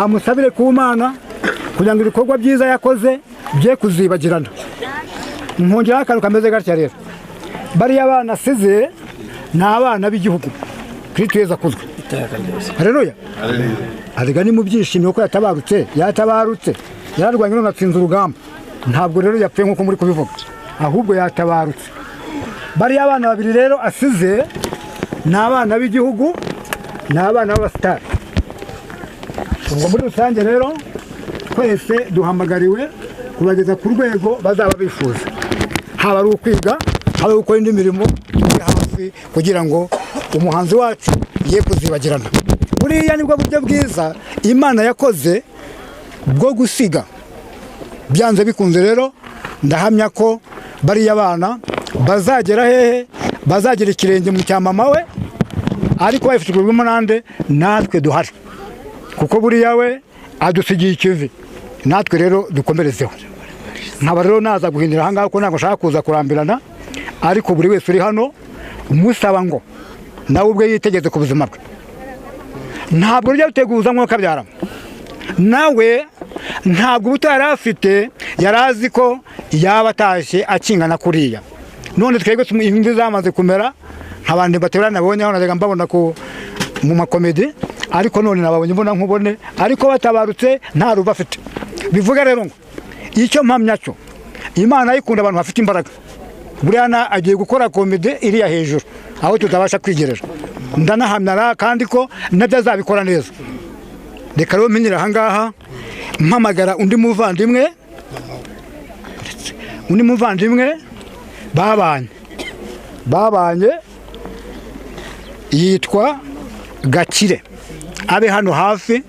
amusabire ku Mana kugira ngo ibikorwa byiza yakoze bye kuzibagirana. Nkongeraho akantu kameze gatya rero, bariya abana asize ni abana b'igihugu Kristo Yesu akuzwe. Haleluya. Arega ni mu byishimo ko yatabarutse yararwanye none atsinze urugamba. Ntabwo rero yapfuye nkuko muri kubivuga, ahubwo yatabarutse. Bariya abana babiri rero asize ni abana b'igihugu, ni abana b'abasitari. Ubwo muri rusange rero twese duhamagariwe kubageza ku rwego bazaba bifuza, haba ari ukwiga, haba ari gukora indi mirimo iri hafi, kugira ngo umuhanzi wacu ye kuzibagirana. Buriya nibwo buryo bwiza Imana yakoze bwo gusiga. Byanze bikunze rero ndahamya ko bariya abana bazagera hehe, bazagera ikirenge mu cya mama we, ariko babifashijwemo nande, natwe duhari, kuko buriya we adusigiye ikivi, natwe rero dukomerezeho. Nkaba rero naza guhindura aha ngaha ko ntabwo nshaka kuza kurambirana, ariko buri wese uri hano umusaba ngo nawe ubwe yitegeze ku buzima bwe. Ntabwo ryo biteguza mwuka byaramo, nawe ntabwo ubutari afite yarazi ko yaba atashye akingana kuriya. None twebwe imvi zamaze kumera, nk'abandi baterana nabonye aho najyaga mbabona ko mu makomedi, ariko none nababonye mbona nkubone, ariko batabarutse nta ruba afite. Bivuga rero ngo icyo mpamya cyo Imana yikunda abantu bafite imbaraga. Buriya agiye gukora komedi iriya hejuru aho tutabasha kwigerera. Ndanahamya kandi ko nabyo azabikora neza. Reka rero menyera aha ngaha mpamagara undi muvandimwe babanye yitwa Gakire, abe hano hafi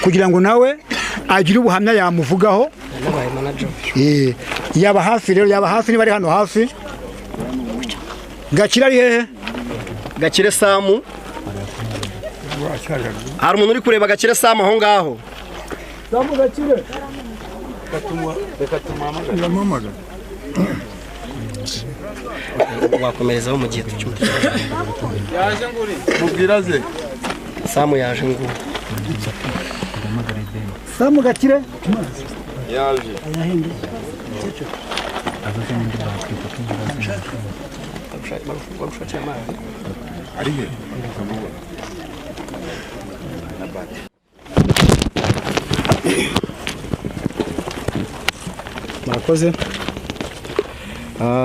kugira ngo nawe agire ubuhamya yamuvugaho. Yaba hafi rero, yaba hafi, niba ari hano hafi. Gakire ari hehe? Gakire Samu. Hari umuntu uri kureba Gakire Samu aho ngaho? Samu Gakire. Reka tumamagara. Wakomerezaho mu gihe cy'umutima. Yaje nguri. Mubwira ze. Samu yaje nguri. Samu Gakire. Yaje. Arihe? Murakoze.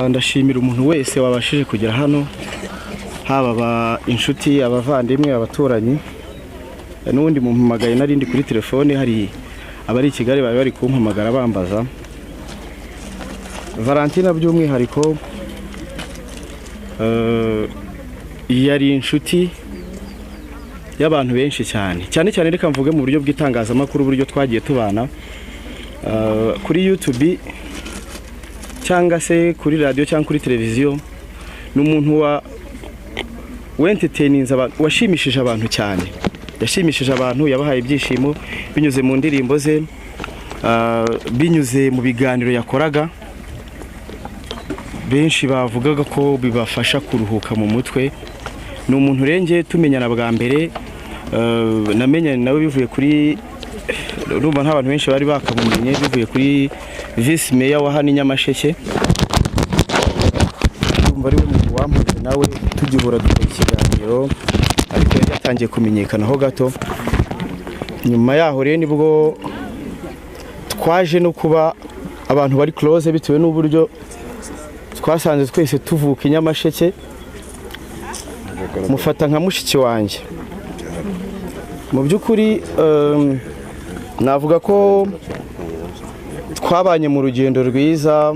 Ndashimira umuntu wese wabashije kugera hano, haba inshuti, abavandimwe, abaturanyi. N'ubundi mumpamagaye narindi kuri telefone, hari abari i Kigali bari kumpamagara bambaza. Valentina by'umwihariko yari inshuti y'abantu benshi cyane reka mvuge mu buryo bw'itangazamakuru, uburyo twagiye tubana kuri YouTube cyangwa se kuri radio cyangwa kuri televiziyo. Ni umuntu entertaininze abantu, washimishije abantu cyane, yashimishije abantu, yabahaye ibyishimo binyuze mu ndirimbo ze, binyuze mu biganiro yakoraga. Benshi bavugaga ko bibafasha kuruhuka mu mutwe. Ni umuntu renge tumenyana bwa mbere, namenyanye nawe bivuye kuri, urumva nta bantu benshi bari bakamumenye, bivuye kuri Vice Mayor wa hano Nyamasheke. Urumva ari we muntu wampuje nawe tugihura dukora ikiganiro, ariko yatangiye kumenyekanaho gato. Nyuma yaho rero nibwo twaje no kuba abantu bari close, bitewe n'uburyo twasanze twese tuvuka i Nyamasheke. Mufata nka mushiki wanjye. Mu by'ukuri navuga ko twabanye mu rugendo rwiza,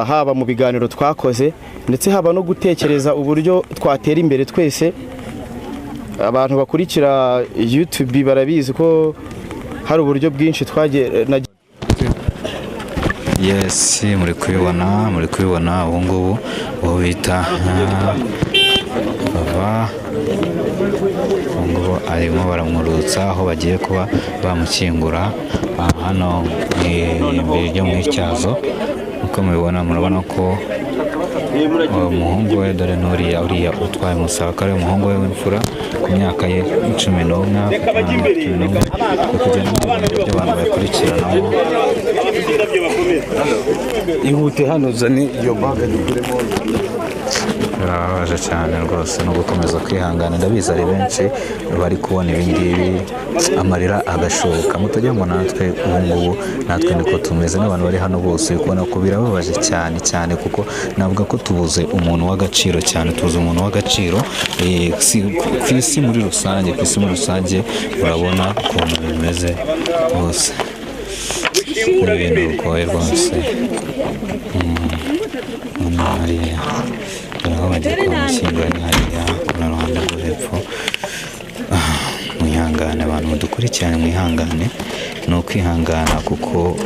haba mu biganiro twakoze, ndetse haba no gutekereza uburyo twatera imbere twese. Abantu bakurikira YouTube barabizi ko hari uburyo bwinshi twagiye. Yes, muri kubibona ubu ngubu uwo bita baba ngo arimo baramurutsa aho bagiye kuba bamukingura hano imbere ryo mu Ityazo. Uko mubibona, murabona ko umuhungu we dore uriya utwaye umusaba ko ari umuhungu we w'imfura ku myaka ye 11 kugenda n'ibintu by'abantu bakurikiranamo. ihute hano zane iyo baga dukuremo. Birababaje cyane rwose no gukomeza kwihangana, ndabizi ari benshi bari kubona ibi ngibi amarira agashoka, mutajya ngo natwe ubu ngubu natwe niko tumeze n'abantu bari hano bose kubona ko birababaje cyane cyane, kuko navuga ko tubuze umuntu w'agaciro cyane, tubuze umuntu w'agaciro ku isi muri rusange, urabona ukuntu bimeze bose ni ibintu bigoye rwose. Hariya aho bagiye kumushyingura ni hariya ku ruhande rwo hepfo. Mwihangane abantu mudukurikirane, mwihangane, ni ukwihangana kuko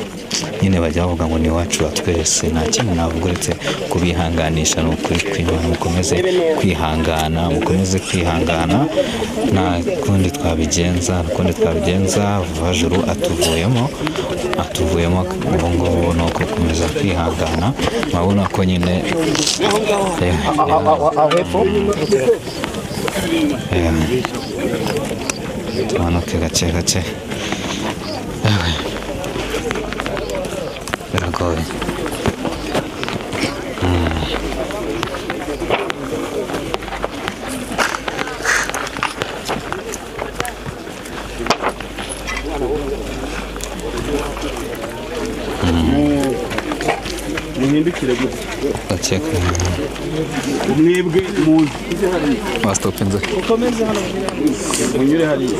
nyine bajya bavuga ngo ni iwacu wa twese, nta kintu navuga uretse kubihanganisha, ni ukuri kw'Imana mukomeze kwihangana, nta kundi twabigenza. Vajuru atuvuyemo ubu ngubu ni uko gukomeza kwihangana, murabona ko nyine tumanuke gake biragoye. muhindukire gute Gake mwebwe muzi bastopinze ukomeze hano munyure hariya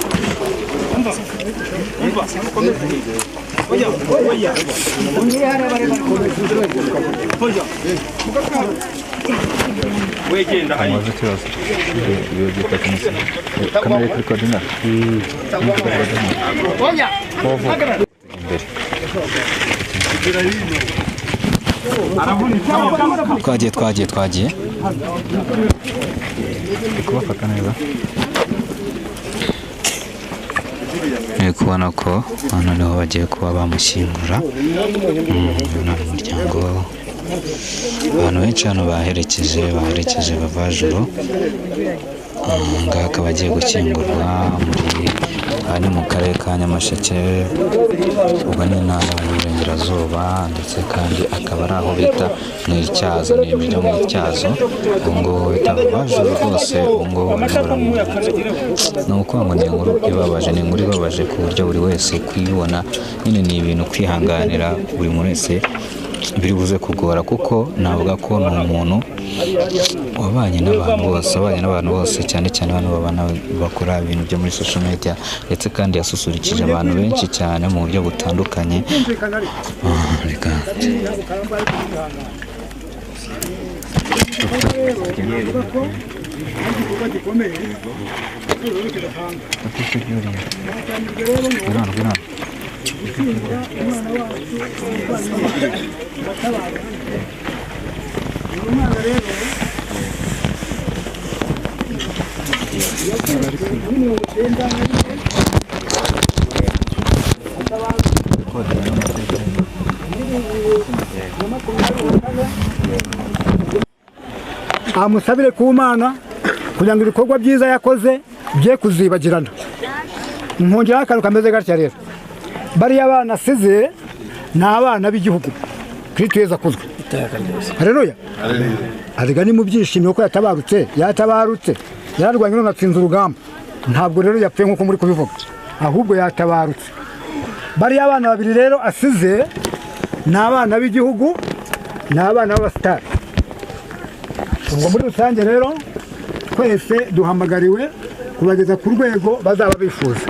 wegenda hariya kamera kuri kodina twagiye kubafata neza. Ni kubona ko hano niho bagiye kuba bamushyingura, umuryango abantu benshi hano baherekeje Bavajuru, ngaha akaba agiye gushyingurwa ari mu karere ka Nyamasheke, ubwo ni intara y'Iburengerazuba, ndetse kandi akaba ari aho bita mu Ityazo, ni ibyo mu Ityazo. Ubu ngubu bita Bavajuru rwose, ubu ngubu ni ukuvuga ngo ni inkuru ibabaje ku buryo buri wese kuyibona nyine ni ibintu kwihanganira buri muntu wese biri buze kugora, kuko navuga ko ni umuntu wabanye n'abantu bose cyane bano babana bakora ibintu byo muri social media, ndetse kandi yasusurikije abantu benshi cyane mu buryo butandukanye. amusabire ku Mana kugira ngo ibikorwa byiza yakoze bye kuzibagirana. Nkongeraho akantu kameze gatya rero, bariya abana asize ni abana b'igihugu Kristo Yesu akuzwe. Haleluya. Arega ni mu byishimo ko yatabarutse yararwanye none atsinze urugamba, ntabwo rero yapfuye nk'uko muri kubivuga, ahubwo yatabarutse. Bariya abana babiri rero asize ni abana b'igihugu, ni abana b'abasitari. Ubwo muri rusange rero twese duhamagariwe kubageza ku rwego bazaba bifuza,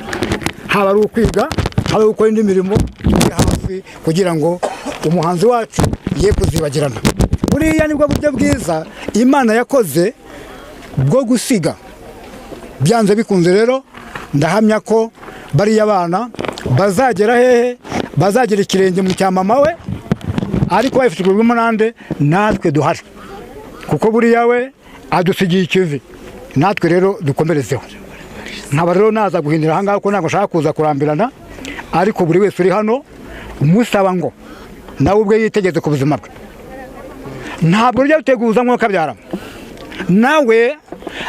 haba ari ukwiga, haba ari gukora indi mirimo turi hafi kugira ngo umuhanzi wacu ye kuzibagirana. Buriya nibwo buryo bwiza Imana yakoze bwo gusiga. Byanze bikunze rero ndahamya ko bariya bana bazagera hehe, bazagera ikirenge mu cya mama we, ariko babifashijwemo nande natwe duhari, kuko buriya we adusigiye ikivi, natwe rero dukomerezeho. Nkaba rero naza guhindura aha ngaha ko ntabwo nshaka kuza kurambirana, ariko buri wese uri hano umusaba ngo nawe ubwe yitegeze ku buzima bwe. ntabwo rujya ruteguza nk'uko abyaramo nawe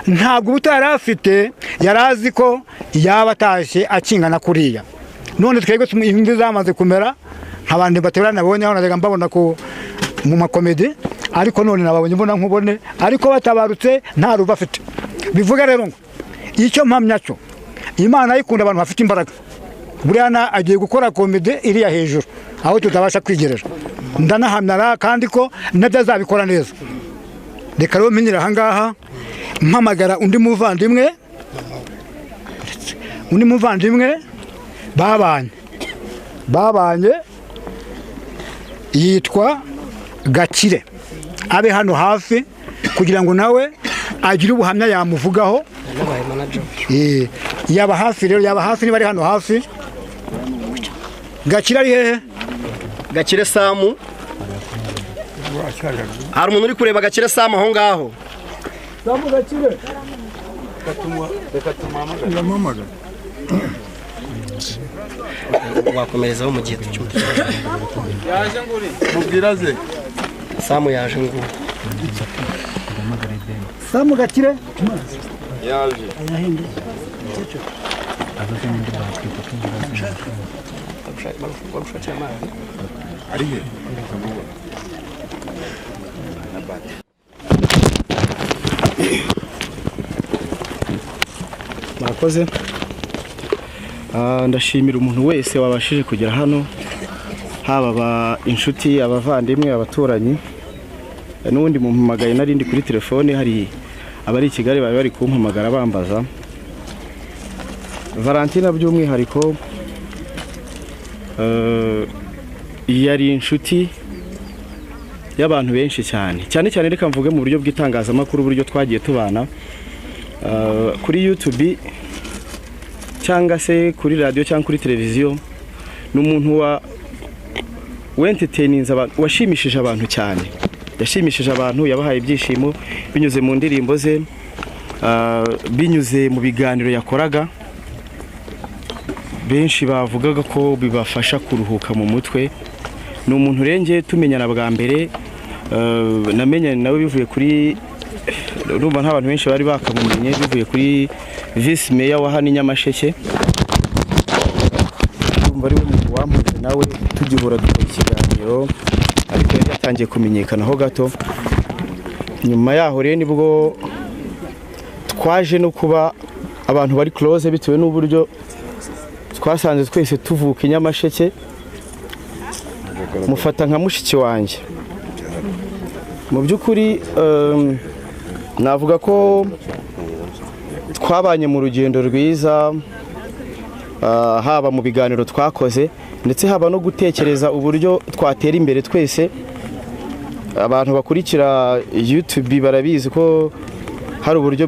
ntabwo ubuto yari afite yari azi ko yaba atashye akingana kuriya none twebwe imvi zamaze kumera nk'abandi baterana nabonye aho najyaga mbabona mu makomedi ariko none nababonye mbona nkubone ariko batabarutse nta ruva afite bivuga rero ngo icyo mpamya cyo Imana ayikunda abantu bafite imbaraga buriya agiye gukora komedi iriya hejuru aho tutabasha kwigerera ndanahamya kandi ko nabyo azabikora neza reka rero menyera aha ngaha mpamagara undi muvandimwe babanye yitwa Gakire abe hano hafi kugira ngo nawe agire ubuhamya yamuvugaho yaba hafi rero niba ari hano hafi Gakire ari hehe Gakire Samu hari umuntu uri kureba Gakire Samu aho ngaho Samu Gakire reka tumuhamagare wakomerezaho mu gihe cy'umutekano yaje nguri mubwira ze Samu yaje nguru Samu Gakire yaje arihe murakoze ndashimira umuntu wese wabashije kugera hano haba inshuti abavandimwe abaturanyi n'ubundi mumpamagaye narindi kuri telefone hari abari i Kigali bari kumpamagara bambaza Valentina by'umwihariko yari inshuti y'abantu benshi cyane reka mvuge mu buryo bw'itangazamakuru uburyo twagiye tubana kuri YouTube cyangwa se kuri radio cyangwa kuri televiziyo ni umuntu entertaininze abantu washimishije abantu cyane yashimishije abantu yabahaye ibyishimo binyuze mu ndirimbo ze binyuze mu biganiro yakoraga benshi bavugaga ko bibafasha kuruhuka mu mutwe ni umuntu renge tumenyana bwa mbere namenyanye nawe bivuye kuri urumva nta bantu benshi bari bakamumenye bivuye kuri Vice Mayor wa hano Nyamasheke urumva ari we muntu wampuje nawe tugihura dukora ikiganiro ariko yari yatangiye kumenyekana ho gato nyuma yaho rero nibwo twaje no kuba abantu bari close bitewe n'uburyo twasanze twese tuvuka i Nyamasheke mufata nka mushiki wanjye mu by'ukuri navuga ko twabanye mu rugendo rwiza haba mu biganiro twakoze ndetse haba no gutekereza uburyo twatera imbere twese abantu bakurikira YouTube barabizi ko hari uburyo